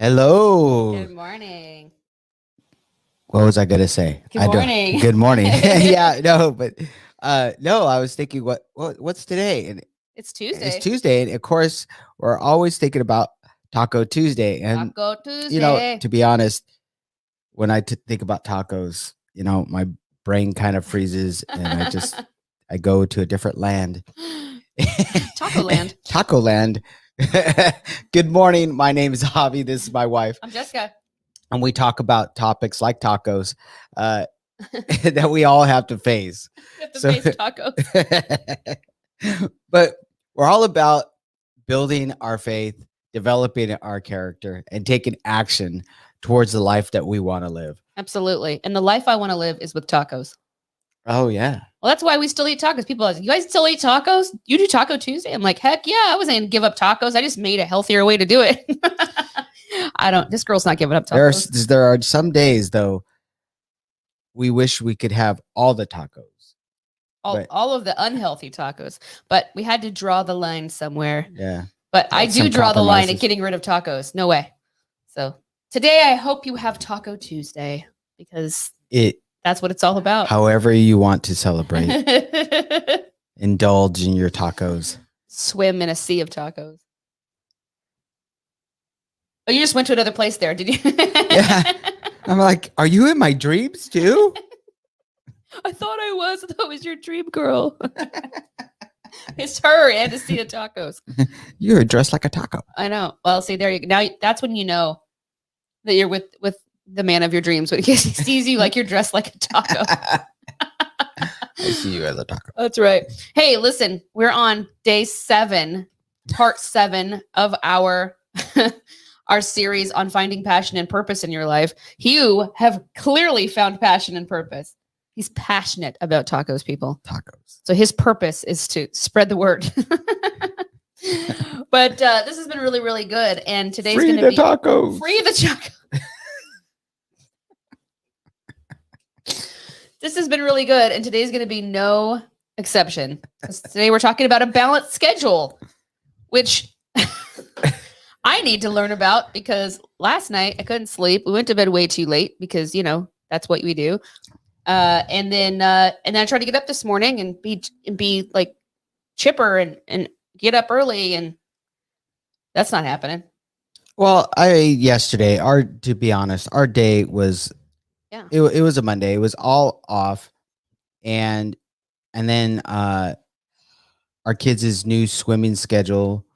Hello. Good morning. What was I gonna say? Good morning. Good morning. Yeah, no, but no, I was thinking what's today? And It's it's Tuesday. Tuesday, and of course, we're always thinking about Taco Tuesday. And Taco Tuesday. to be honest, when I think about tacos, my brain kind of freezes, and I go to a different land. Taco Land. Taco land. Good morning. My name is Javie. This is my wife. I'm Jessica. And we talk about topics like tacos that we all have to face. We have to face tacos. But we're all about building our faith, developing our character, and taking action towards the life that we want to live. Absolutely. And the life I want to live is with tacos. Oh, yeah. Well, that's why we still eat tacos. People are like, you guys still eat tacos? You do Taco Tuesday? I'm like, heck yeah. I wasn't going to give up tacos. I just made a healthier way to do it. This girl's not giving up tacos. There are some days, though, we wish we could have all the tacos. All of the unhealthy tacos. But we had to draw the line somewhere. Yeah. But I do draw the line at getting rid of tacos. No way. So today, I hope you have Taco Tuesday because that's what it's all about. However you want to celebrate. Indulge in your tacos. Swim in a sea of tacos. Oh, you just went to another place there, did you? Yeah. I'm like, are you in my dreams too? I thought I was. I thought it was your dream girl. It's her and a sea of tacos. You're dressed like a taco. I know. Well, see, there you go. Now that's when you know that you're with the man of your dreams, when he sees you like you're dressed like a taco. I see you as a taco. That's right. Hey, listen, we're on day 7, part 7 of our series on finding passion and purpose in your life. You have clearly found passion and purpose. He's passionate about tacos, people. Tacos. So his purpose is to spread the word. But this has been really, really good. And today's going to be tacos. Free the tacos. This has been really good. And today's going to be no exception. Today we're talking about a balanced schedule, which I need to learn about because last night I couldn't sleep. We went to bed way too late because, that's what we do. And then I tried to get up this morning and be like chipper and get up early, and that's not happening. Well, to be honest, our day was, it was a Monday. It was all off. And then, our kids' new swimming schedule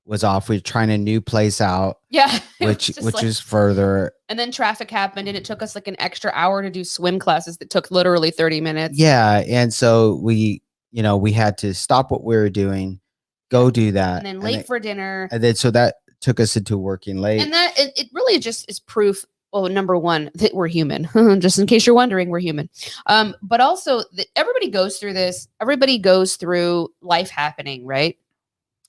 was off. We were trying a new place out. Yeah. Which is further. And then traffic happened and it took us like an extra hour to do swim classes that took literally 30 minutes. Yeah. And so we had to stop what we were doing, go do that. And then late for dinner. And then so that took us into working late. And that it really just is proof. Well, number one, that we're human. Just in case you're wondering, we're human. But also that everybody goes through this. Everybody goes through life happening, right?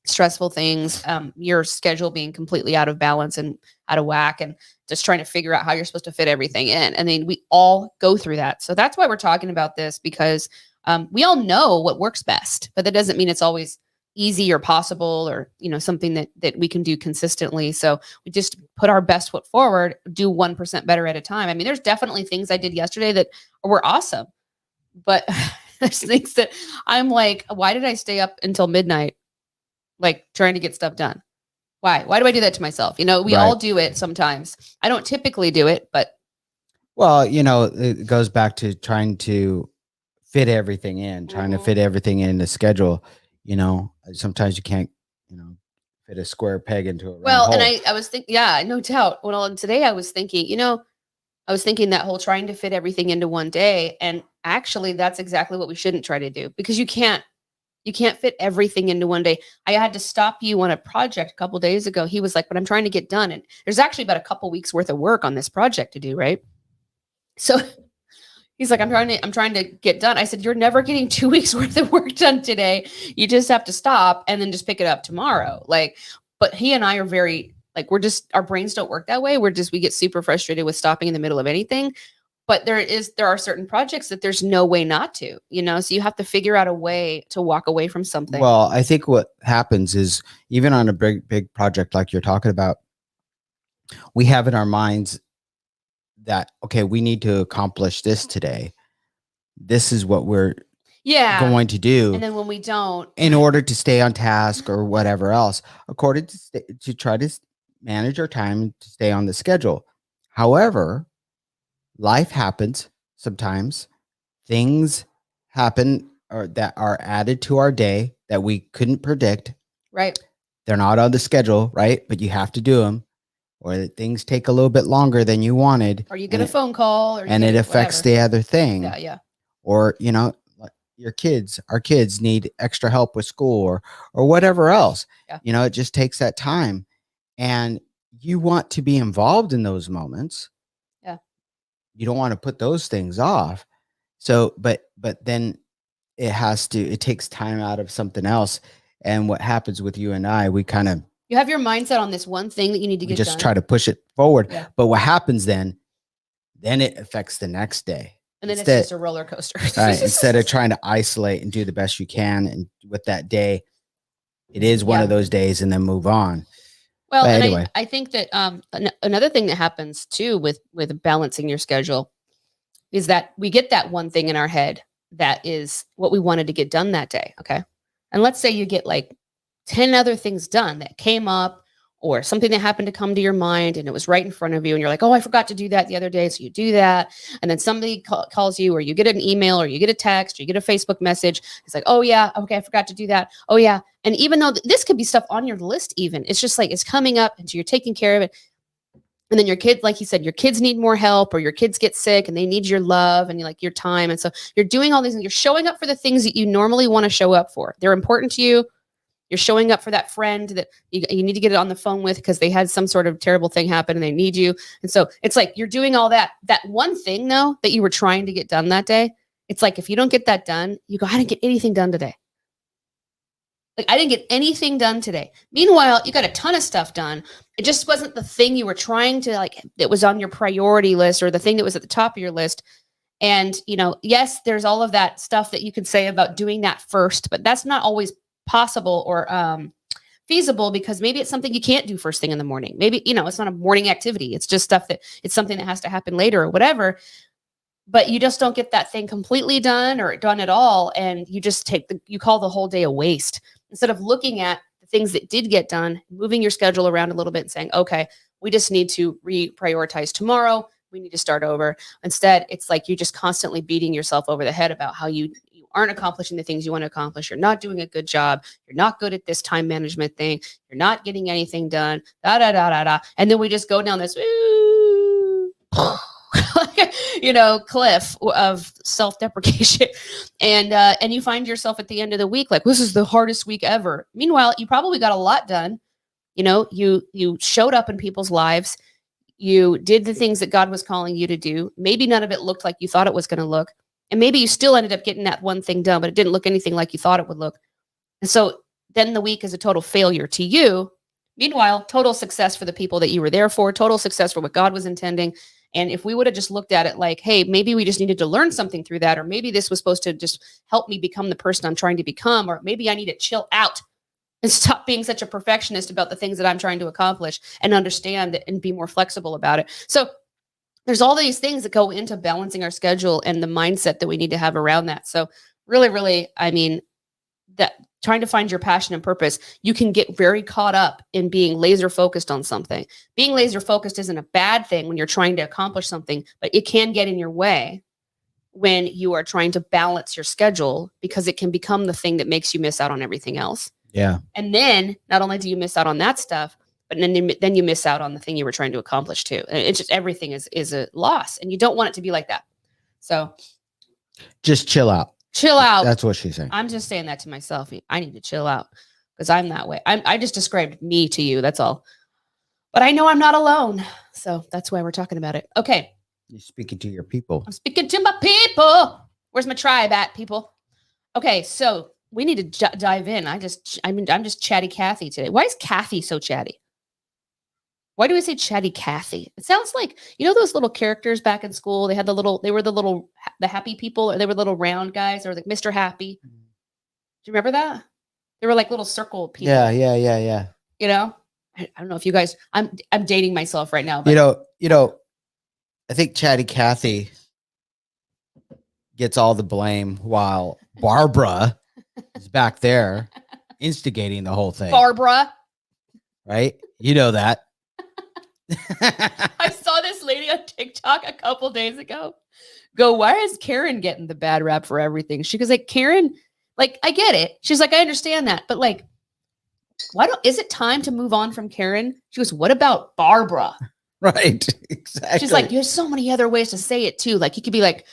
Stressful things, your schedule being completely out of balance and out of whack, and just trying to figure out how you're supposed to fit everything in. And then we all go through that. So that's why we're talking about this, because we all know what works best, but that doesn't mean it's always easy or possible or, something that we can do consistently. So we just put our best foot forward, do 1% better at a time. I mean, there's definitely things I did yesterday that were awesome, but there's things that I'm like, why did I stay up until midnight? Like trying to get stuff done. Why do I do that to myself? We all do it sometimes. I don't typically do it, but. Well, it goes back to trying to fit everything in, to fit everything in the schedule. Sometimes you can't, fit a square peg into a round hole. And I was thinking, yeah, no doubt. Well, and today I was thinking, that whole trying to fit everything into one day. And actually that's exactly what we shouldn't try to do, because you can't fit everything into one day. I had to stop you on a project a couple days ago. He was like, but I'm trying to get done. And there's actually about a couple weeks worth of work on this project to do. Right. So he's like, I'm trying to get done. I said, you're never getting 2 weeks worth of work done today. You just have to stop and then just pick it up tomorrow. But he and I are very, our brains don't work that way. We get super frustrated with stopping in the middle of anything. But there are certain projects that there's no way not to, so you have to figure out a way to walk away from something. Well, I think what happens is, even on a big project like you're talking about, we have in our minds that, okay, we need to accomplish this today. This is what we're going to do. And then when we don't, in order to stay on task or whatever else, according to try to manage our time to stay on the schedule. However, life happens sometimes. Things happen or that are added to our day that we couldn't predict. Right. They're not on the schedule, right? But you have to do them, or things take a little bit longer than you wanted, or you get a phone call, or and it affects the other thing. Yeah. Or our kids need extra help with school or whatever else. Yeah. It just takes that time, and you want to be involved in those moments. Yeah. You don't want to put those things off. So, but then it takes time out of something else. And what happens with you and I, we kind of, you have your mindset on this one thing that you need to get just done. try to push it forward. Yeah. But what happens then it affects the next day. And then it's just a roller coaster. Right. Instead of trying to isolate and do the best you can, and with that day, it is one of those days, and then move on. Well, and anyway, I think that another thing that happens too with balancing your schedule is that we get that one thing in our head that is what we wanted to get done that day. Okay. And let's say you get like 10 other things done that came up, or something that happened to come to your mind and it was right in front of you. And you're like, oh, I forgot to do that the other day. So you do that. And then somebody calls you, or you get an email, or you get a text, or you get a Facebook message. It's like, oh yeah, okay, I forgot to do that. Oh yeah. And even though this could be stuff on your list, even, it's just like, it's coming up, and so you're taking care of it. And then your kids, like you said, your kids need more help, or your kids get sick and they need your love and your time. And so you're doing all these, and you're showing up for the things that you normally want to show up for. They're important to you. You're showing up for that friend that you need to get it on the phone with because they had some sort of terrible thing happen and they need you. And so it's like you're doing all that one thing, though, that you were trying to get done that day. It's like, if you don't get that done, you go, I didn't get anything done today. Like, I didn't get anything done today. Meanwhile, you got a ton of stuff done. It just wasn't the thing you were trying to, that was on your priority list, or the thing that was at the top of your list. And, yes, there's all of that stuff that you could say about doing that first, but that's not always possible or feasible, because maybe it's something you can't do first thing in the morning. Maybe, it's not a morning activity. It's just stuff that it's something that has to happen later or whatever. But you just don't get that thing completely done or done at all. And you just you call the whole day a waste, instead of looking at the things that did get done, moving your schedule around a little bit and saying, okay, we just need to reprioritize tomorrow. We need to start over. Instead, it's like you're just constantly beating yourself over the head about how you aren't accomplishing the things you want to accomplish. You're not doing a good job. You're not good at this time management thing. You're not getting anything done. And then we just go down this cliff of self-deprecation. And you find yourself at the end of the week like, this is the hardest week ever. Meanwhile, you probably got a lot done. You showed up in people's lives. You did the things that God was calling you to do. Maybe none of it looked like you thought it was going to look. And maybe you still ended up getting that one thing done, but it didn't look anything like you thought it would look. And so then the week is a total failure to you. Meanwhile, total success for the people that you were there for, total success for what God was intending. And if we would have just looked at it like, hey, maybe we just needed to learn something through that, or maybe this was supposed to just help me become the person I'm trying to become, or maybe I need to chill out and stop being such a perfectionist about the things that I'm trying to accomplish, and understand it and be more flexible about it. So there's all these things that go into balancing our schedule and the mindset that we need to have around that. So really, really, that trying to find your passion and purpose, you can get very caught up in being laser focused on something. Being laser focused isn't a bad thing when you're trying to accomplish something, but it can get in your way when you are trying to balance your schedule, because it can become the thing that makes you miss out on everything else. Yeah. And then not only do you miss out on that stuff, but then you miss out on the thing you were trying to accomplish too. And it's just, everything is a loss, and you don't want it to be like that. So just chill out. Chill out. That's what she's saying. I'm just saying that to myself. I need to chill out because I'm that way. I just described me to you. That's all. But I know I'm not alone. So that's why we're talking about it. Okay. You're speaking to your people. I'm speaking to my people. Where's my tribe at, people? Okay. So we need to dive in. I'm just chatty Cathy today. Why is Cathy so chatty? Why do we say chatty Cathy? It sounds like, those little characters back in school. They were the happy people, or they were little round guys, or like Mr. Happy. Do you remember that? They were like little circle people. Yeah. You know? I don't know if you guys, I'm dating myself right now, but I think Chatty Cathy gets all the blame while Barbara is back there instigating the whole thing. Barbara. Right? You know that. I saw this lady on TikTok a couple days ago go, why is Karen getting the bad rap for everything? She goes, like, Karen, like, I get it. She's like, I understand that. But like, is it time to move on from Karen? She goes, what about Barbara? Right. Exactly. She's like, there's so many other ways to say it too. Like, you could be like,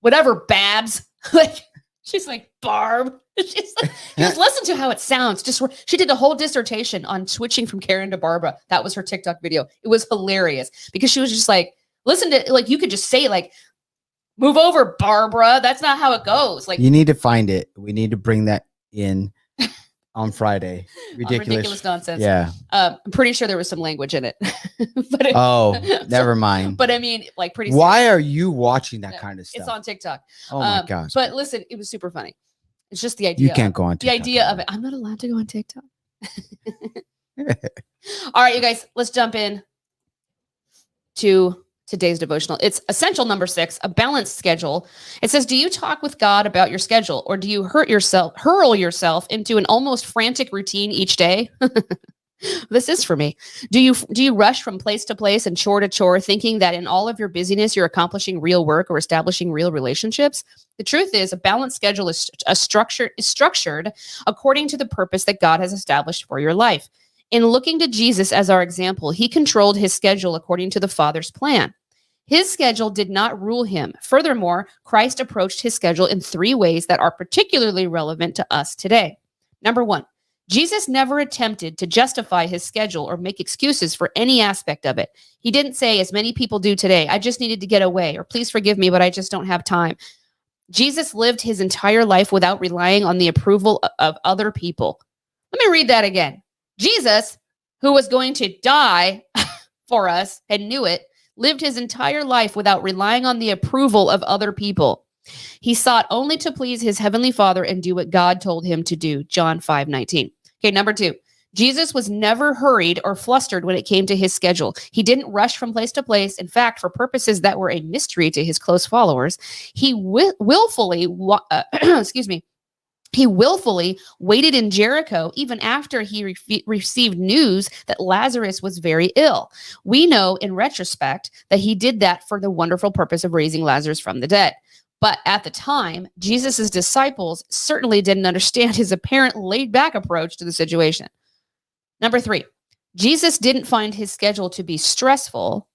whatever, Babs. Like, she's like, Barb. She's like, just listen to how it sounds. She did a whole dissertation on switching from Karen to Barbara. That was her TikTok video. It was hilarious because she was just like, listen to, like, you could just say like, move over, Barbara. That's not how it goes. Like, you need to find it. We need to bring that in on Friday. Ridiculous nonsense. Yeah. I'm pretty sure there was some language in it. Never mind. But I mean, like, pretty. Why are you watching that kind of stuff? It's on TikTok. Oh my gosh. But listen, it was super funny. It's just the idea. You can't go on TikTok. The idea of it. I'm not allowed to go on TikTok. All right, you guys, let's jump in to today's devotional. It's essential number 6, a balanced schedule. It says, do you talk with God about your schedule, or do you hurl yourself into an almost frantic routine each day? This is for me. Do you rush from place to place and chore to chore, thinking that in all of your busyness, you're accomplishing real work or establishing real relationships? The truth is, a balanced schedule is structured according to the purpose that God has established for your life. In looking to Jesus as our example, he controlled his schedule according to the Father's plan. His schedule did not rule him. Furthermore, Christ approached his schedule in 3 ways that are particularly relevant to us today. Number 1, Jesus never attempted to justify his schedule or make excuses for any aspect of it. He didn't say, as many people do today, I just needed to get away, or please forgive me, but I just don't have time. Jesus lived his entire life without relying on the approval of other people. Let me read that again. Jesus, who was going to die for us and knew it, lived his entire life without relying on the approval of other people. He sought only to please his heavenly Father and do what God told him to do. John 5:19. Okay, number 2. Jesus was never hurried or flustered when it came to his schedule. He didn't rush from place to place. In fact, for purposes that were a mystery to his close followers, he willfully waited in Jericho even after he received news that Lazarus was very ill. We know in retrospect that he did that for the wonderful purpose of raising Lazarus from the dead. But at the time, Jesus' disciples certainly didn't understand his apparent laid-back approach to the situation. Number 3, Jesus didn't find his schedule to be stressful.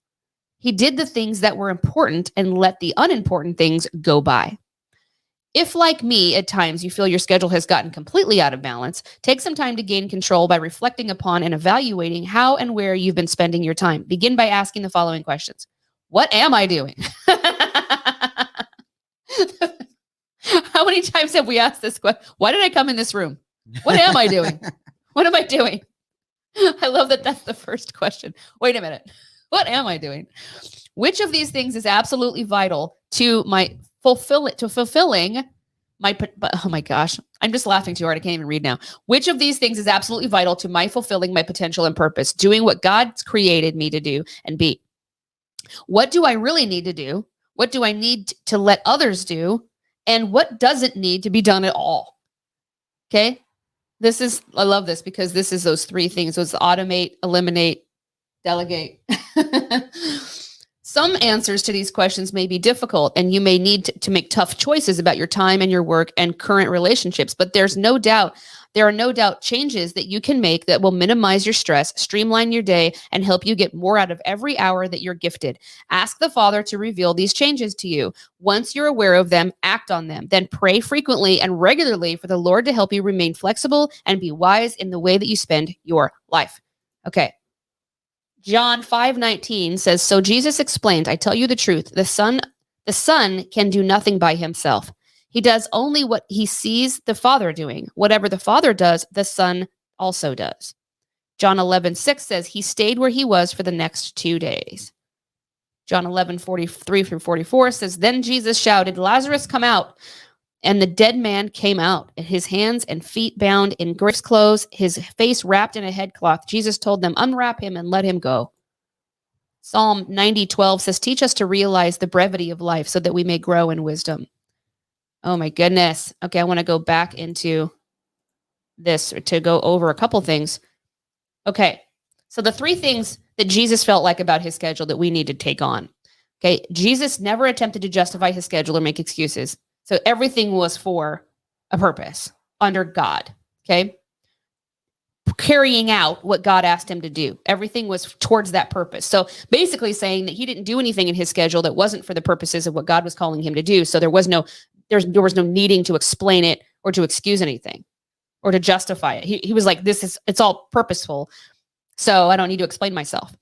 He did the things that were important and let the unimportant things go by. If, like me, at times you feel your schedule has gotten completely out of balance, take some time to gain control by reflecting upon and evaluating how and where you've been spending your time. Begin by asking the following questions. What am I doing? How many times have we asked this question? Why did I come in this room? What am I doing? What am I doing? I love that that's the first question. Wait a minute. What am I doing? Which of these things is absolutely vital to fulfilling my, oh my gosh, I'm just laughing too hard. I can't even read now. Which of these things is absolutely vital to my fulfilling my potential and purpose, doing what God's created me to do and be? What do I really need to do? What do I need to let others do? And what doesn't need to be done at all? Okay. I love this because this is those 3 things. So it's automate, eliminate, delegate. Some answers to these questions may be difficult, and you may need to make tough choices about your time and your work and current relationships. But there are no doubt changes that you can make that will minimize your stress, streamline your day, and help you get more out of every hour that you're gifted. Ask the Father to reveal these changes to you. Once you're aware of them, act on them. Then pray frequently and regularly for the Lord to help you remain flexible and be wise in the way that you spend your life. Okay. John 5:19 says, so Jesus explained, I tell you the truth, the son can do nothing by himself. He does only what he sees the Father doing. Whatever the Father does, the Son also does. John 11:6 says he stayed where he was for the next 2 days. John 11:43 through 44 says, then Jesus shouted, Lazarus, come out. And the dead man came out, his hands and feet bound in grave clothes, his face wrapped in a headcloth. Jesus told them, unwrap him and let him go. Psalm 90:12 says, teach us to realize the brevity of life so that we may grow in wisdom. Oh my goodness. Okay, I want to go back into this to go over a couple things. Okay, so the 3 things that Jesus felt like about his schedule that we need to take on. Okay, Jesus never attempted to justify his schedule or make excuses. So everything was for a purpose under God. Okay, carrying out what God asked him to do. Everything was towards that purpose. So basically saying that he didn't do anything in his schedule that wasn't for the purposes of what God was calling him to do. So there was no needing to explain it or to excuse anything or to justify it. He was like, it's all purposeful. So I don't need to explain myself.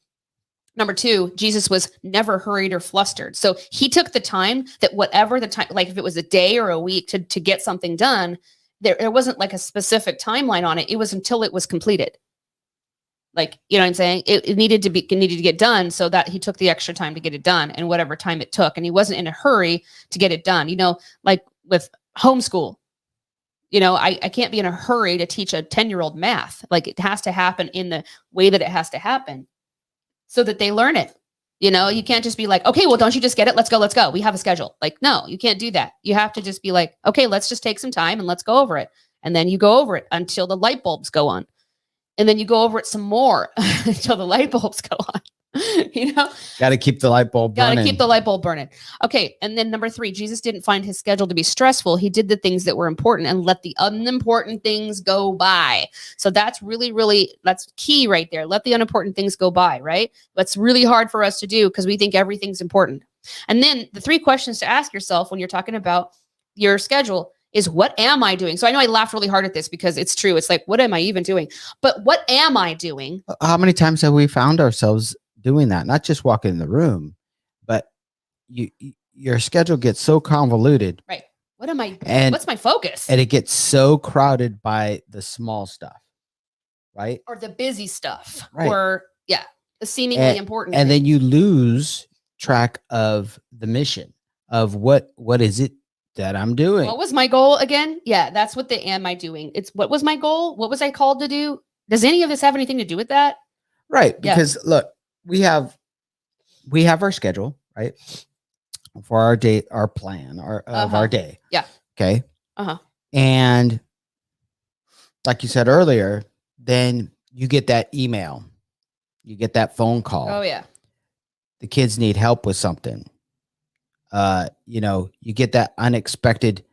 Number 2, Jesus was never hurried or flustered. So he took the time that whatever the time, like if it was a day or a week to get something done, there wasn't like a specific timeline on it. It was until it was completed. Like, you know what I'm saying? It needed to get done, so that he took the extra time to get it done and whatever time it took. And he wasn't in a hurry to get it done. You know, like with homeschool, you know, I can't be in a hurry to teach a 10-year-old math. Like it has to happen in the way that it has to happen so that they learn it. You know, you can't just be like, okay, well, don't you just get it? Let's go. We have a schedule. Like, no, you can't do that. You have to just be like, okay, let's just take some time and let's go over it. And then you go over it until the light bulbs go on. And then you go over it some more until the light bulbs go on. You know, got to keep the light bulb burning. Okay. And then number 3, Jesus didn't find his schedule to be stressful. He did the things that were important and let the unimportant things go by. So that's that's key right there. Let the unimportant things go by, right? That's really hard for us to do because we think everything's important. And then the 3 questions to ask yourself when you're talking about your schedule is, what am I doing? So I know I laughed really hard at this because it's true. It's like, what am I even doing? But what am I doing? How many times have we found ourselves doing that? Not just walking in the room, but your schedule gets so convoluted. Right. What am I? What's my focus? And it gets so crowded by the small stuff, right? Or the busy stuff, right? Or the seemingly important. And then you lose track of the mission of what is it that I'm doing? What was my goal again? Yeah, that's what the am I doing? It's what was my goal? What was I called to do? Does any of this have anything to do with that? Right. Because look, we have our schedule, right? For our day, our plan, of our day. Yeah. Okay. And like you said earlier, then you get that email, you get that phone call. Oh yeah. The kids need help with something. You know, you get that unexpected,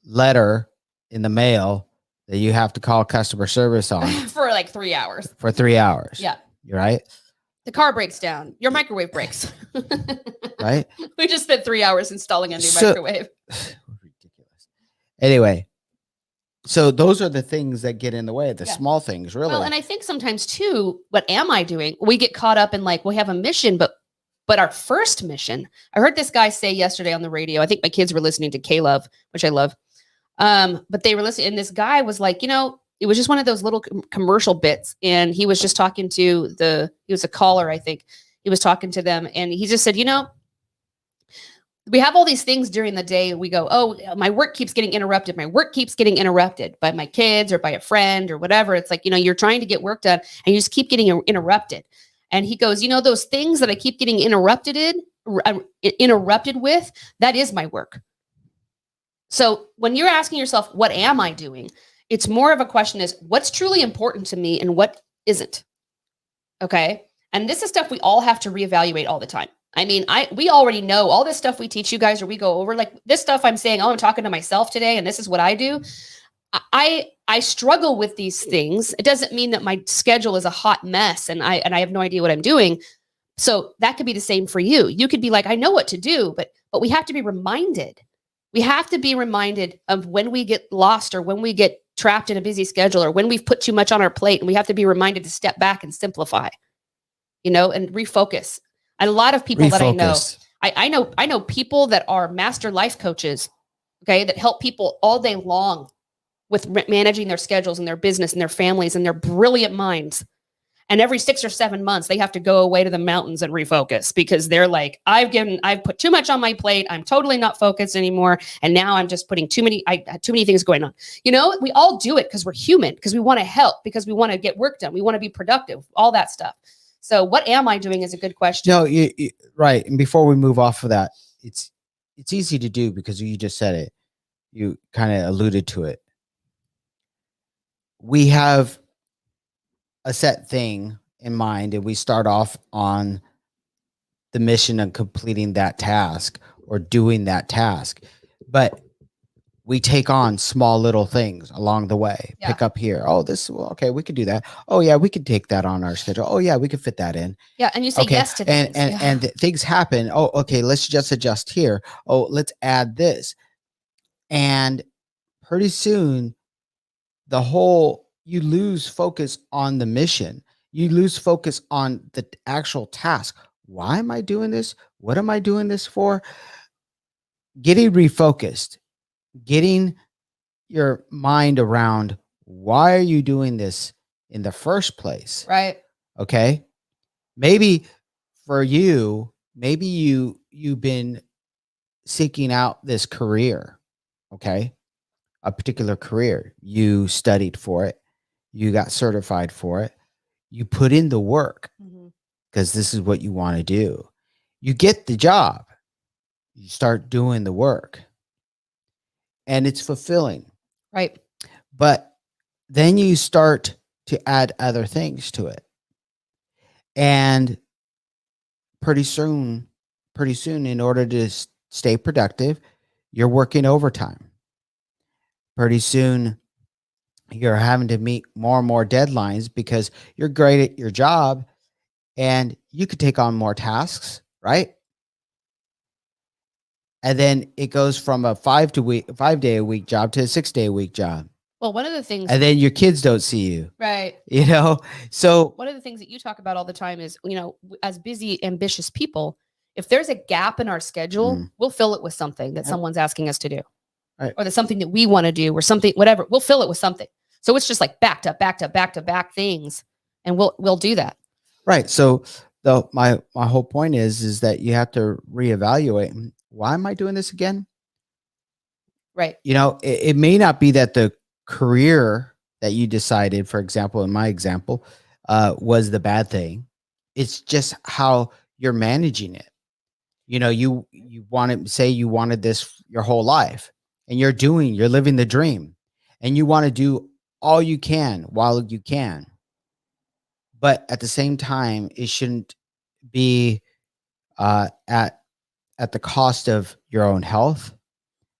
letter in the mail that you have to call customer service on for like 3 hours. For 3 hours. Yeah. You're right. The car breaks down. Your microwave breaks. Right. We just spent 3 hours installing a new microwave. Ridiculous. Anyway, so those are the things that get in the way, the small things, really. Well, and I think sometimes too, what am I doing? We get caught up in like, we have a mission, but our first mission, I heard this guy say yesterday on the radio, I think my kids were listening to K-Love, which I love. But they were listening, and this guy was like, it was just one of those little commercial bits. And he was just talking to he was a caller, I think. He was talking to them, and he just said, we have all these things during the day. We go, oh, my work keeps getting interrupted. My work keeps getting interrupted by my kids or by a friend or whatever. It's like, you're trying to get work done and you just keep getting interrupted. And he goes, those things that I keep getting interrupted with, that is my work. So when you're asking yourself, what am I doing? It's more of a question is, what's truly important to me and what isn't? Okay. And this is stuff we all have to reevaluate all the time. I mean, we already know all this stuff we teach you guys or we go over, like this stuff I'm saying, oh, I'm talking to myself today and this is what I do. I struggle with these things. It doesn't mean that my schedule is a hot mess and I have no idea what I'm doing. So that could be the same for you. You could be like, I know what to do, but we have to be reminded. We have to be reminded of when we get lost or when we get trapped in a busy schedule or when we've put too much on our plate, and we have to be reminded to step back and simplify, and refocus. And a lot of people that I know people that are master life coaches, okay, that help people all day long with managing their schedules and their business and their families, and they're brilliant minds. And every 6 or 7 months, they have to go away to the mountains and refocus because they're like, I've put too much on my plate. I'm totally not focused anymore. And now I'm just putting too many things going on. You know, we all do it because we're human, because we want to help, because we want to get work done. We want to be productive, all that stuff. So what am I doing is a good question. No, right. And before we move off of that, it's easy to do because you just said it. You kind of alluded to it. We have a set thing in mind and we start off on the mission of completing that task or doing that task, but we take on small little things along the way. Yeah. Pick up here. Oh, okay, we could do that. Oh yeah, we could take that on our schedule. Oh yeah, we could fit that in. Yeah, and you say yes to things. And things happen. Oh, okay, let's just adjust here. Oh, let's add this. And pretty soon you lose focus on the mission. You lose focus on the actual task. Why am I doing this? What am I doing this for? Getting refocused, getting your mind around why are you doing this in the first place? Right. Okay. Maybe for you, you've been seeking out this career. Okay. A particular career. You studied for it. You got certified for it. You put in the work because this is what you want to do. You get the job. You start doing the work. And it's fulfilling. Right. But then you start to add other things to it. And pretty soon, in order to stay productive, you're working overtime. Pretty soon, you're having to meet more and more deadlines because you're great at your job and you could take on more tasks, right? And then it goes from a 5 day a week job to a 6 day a week job. Well, one of the things, and then your kids don't see you, right? You know, so one of the things that you talk about all the time is, you know, as busy, ambitious people, if there's a gap in our schedule, we'll fill it with something that someone's asking us to do. Right. Or there's something that we want to do or something, whatever, we'll fill it with something. So it's just like back to back things. And we'll do that. Right. So my whole point is that you have to reevaluate. Why am I doing this again? Right. You know, it may not be that the career that you decided, for example, in my example, was the bad thing. It's just how you're managing it. You know, you wanted this your whole life. And you're living the dream and you want to do all you can while you can. But at the same time, it shouldn't be at the cost of your own health,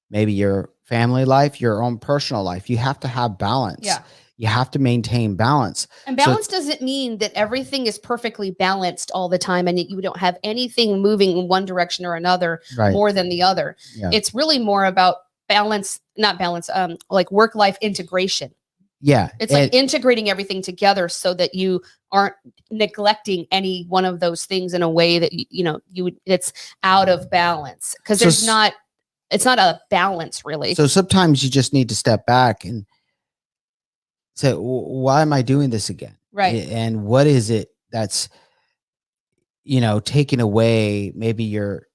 maybe your family life, your own personal life. You have to have balance. Yeah. You have to maintain balance. And balance doesn't mean that everything is perfectly balanced all the time and you don't have anything moving in one direction or another more than the other. Yeah. It's really more about like work-life integration. Yeah. It's like integrating everything together so that you aren't neglecting any one of those things in a way that, it's out of balance. Because it's not a balance really. So sometimes you just need to step back and say, why am I doing this again? Right. And what is it that's, taking away maybe your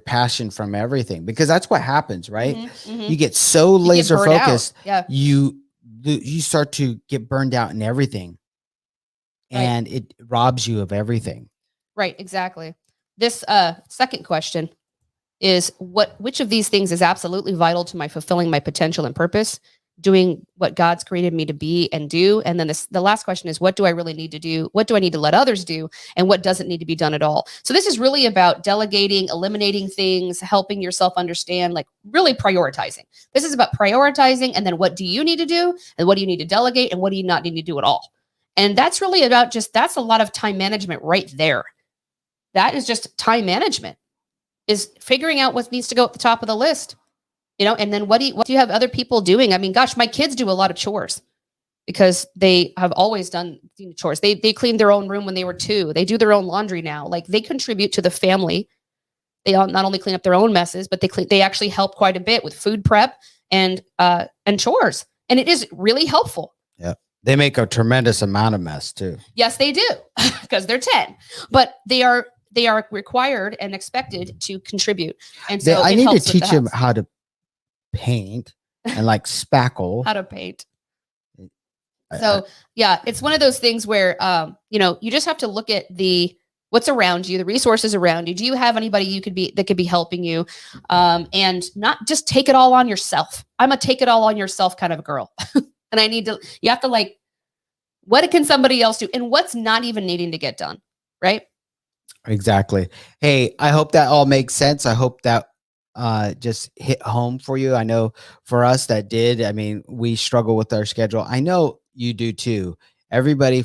passion from everything, because that's what happens, right? You get so laser focused. Yeah. You start to get burned out in everything and it robs you of everything. Right. Exactly. This second question is which of these things is absolutely vital to my fulfilling my potential and purpose, doing what God's created me to be and do. And then the last question is, what do I really need to do? What do I need to let others do? And what doesn't need to be done at all? So this is really about delegating, eliminating things, helping yourself understand, like really prioritizing. This is about prioritizing. And then what do you need to do? And what do you need to delegate? And what do you not need to do at all? And that's really about that's a lot of time management right there. That is just time management, is figuring out what needs to go at the top of the list. And then what do you have other people doing? I mean, gosh, my kids do a lot of chores because they have always done chores. They cleaned their own room when they were 2. They do their own laundry now. Like, they contribute to the family. They not only clean up their own messes, but they actually help quite a bit with food prep and chores. And it is really helpful. Yeah. They make a tremendous amount of mess too. Yes, they do, because they're 10, but they are required and expected to contribute. And so I need to teach them how to paint and like spackle. How to paint. So yeah, it's one of those things where, you just have to look at what's around you, the resources around you. Do you have anybody that could be helping you? And not just take it all on yourself. I'm a take it all on yourself kind of a girl. And you have to what can somebody else do? And what's not even needing to get done, right? Exactly. Hey, I hope that all makes sense. I hope that just hit home for you. I know for us that did. I mean, we struggle with our schedule. I know you do too. Everybody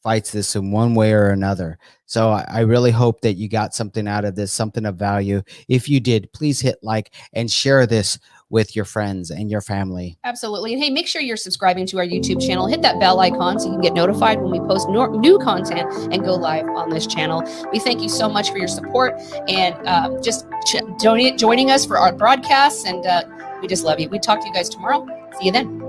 fights this in one way or another. So I really hope that you got something out of this, something of value. If you did, please hit like and share this with your friends and your family. Absolutely. And hey, make sure you're subscribing to our YouTube channel. Hit that bell icon so you can get notified when we post new content and go live on this channel. We thank you so much for your support and just joining us for our broadcasts. And we just love you. We talk to you guys tomorrow. See you then.